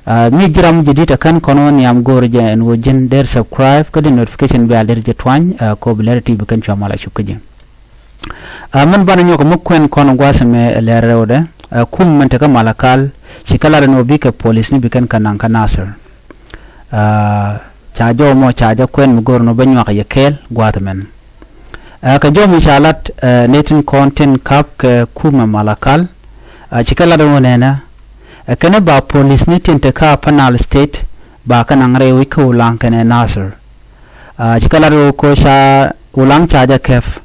mi jiram jidita kan kono ni am gorje en wojin der subscribe kadi notification be aler je twany ko belerti be kan chamala shukje man bana nyoko mukwen kono gwasame lerewde kum mente ka malakal shikala no bi ka police ni bi kan kanan kanasir chajo mo chaja kwen mugorno banyo ka yekel gwatamen ka jomi shalat netin content kap ke kuma malakal shikala no nena kana ba police ni tinte ka panal state ba kanan rewi ko lankane nasir shikala ro ko sha ulang chaja kef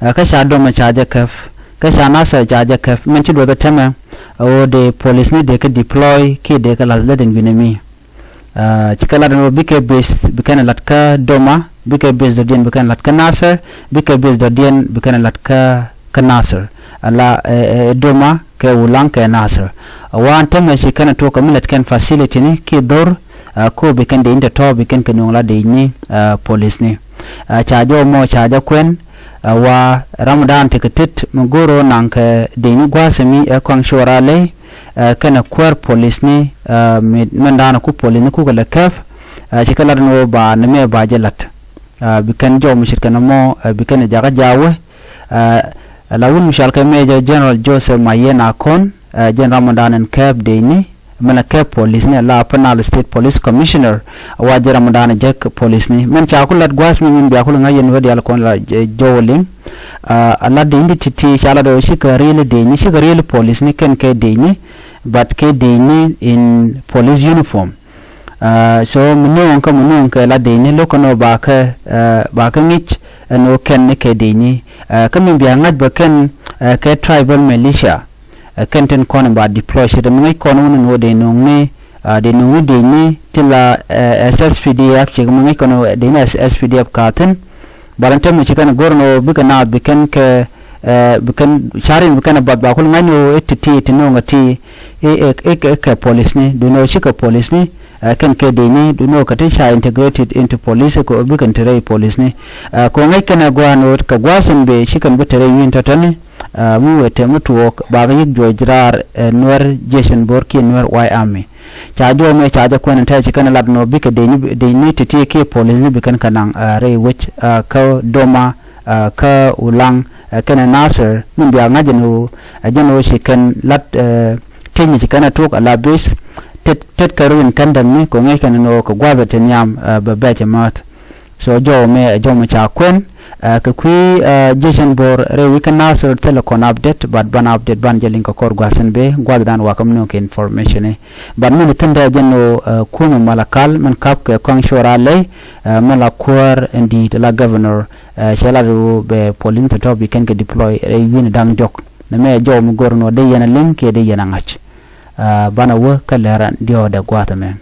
ka sha do ma chaja kef ka sha nasir chaja kef men chi do da tema o de police ni de ka deploy ki de ka lazden binemi chikala no bike base bikana latka doma bike base do dien bikana latka nasir bike base do dien bikana latka kanasir ala doma ke ulang ke nasir wan tema shikana to kamilat kan facility ni ki dor ko bikan de inta to bikan kanongla de ni police ni chajo mo chaja kwen wa ramadan tiketit mugoro nanke de ni gwasami kwang shorale kana kwar police ni mandana ku police ni ku kala kaf chikala no ba name ba jelat bikan jo mushirkana mo bikan jaga jawe lawun mishal ka major general Joseph Mayena kon general ramadan kaf de ni mana kaf police ni la panal state police commissioner wa ramadan jek police ni men chakulat gwasmi min bi akul ngayen wadi al kon la jowling alla de indi titi chala do shikari de ni shikari police ni ken ke de ni but ke de ni in police uniform so munun ka la de ni lokono ba ka ngich no ken ne ke de ni kamin bi ngat ba ken ke tribal militia kenten kon ba deploy shi de ngai kon no de no ni de no de ni tila SSPDF che ngai kon de ni SSPDF katen barante mu chikana gorno bikana bikan ke bikan sharin bikana ba kul ngani etti tino ngati e police ni do no shika police ni kan ke de ni do no kati sha integrated into police ko bikan tere police ni ko ngai kana gwano ka gwasan be shikan bitere yin tatani mu wete mutuok ba ga yigjo jirar nwer jeshen borki nwer y army chajo me chaja kwen ta chikana ladno bika de ni titi ke police ni bikan kanang re which ka doma ka ulang kana nasir min biya ngajenu ajeno shikan lat tinyi chikana tok ala base tet karun kandam ni ko ngai kana no ko gwabe tenyam ba mat so jo me cha kwen ka kui jeshen bor re weekend nasir telecom update but ban update ban jelin ko kor gwasen be gwaddan wakam no ke information ban mun tanda jenno kuma malakal man kap ke kong shorale malakwar ndi la governor shaladu be polin to be ken ke deploy re win dang jok na me jo mu gorno de yana link ke de yana ngach bana wo kalera dio de gwatame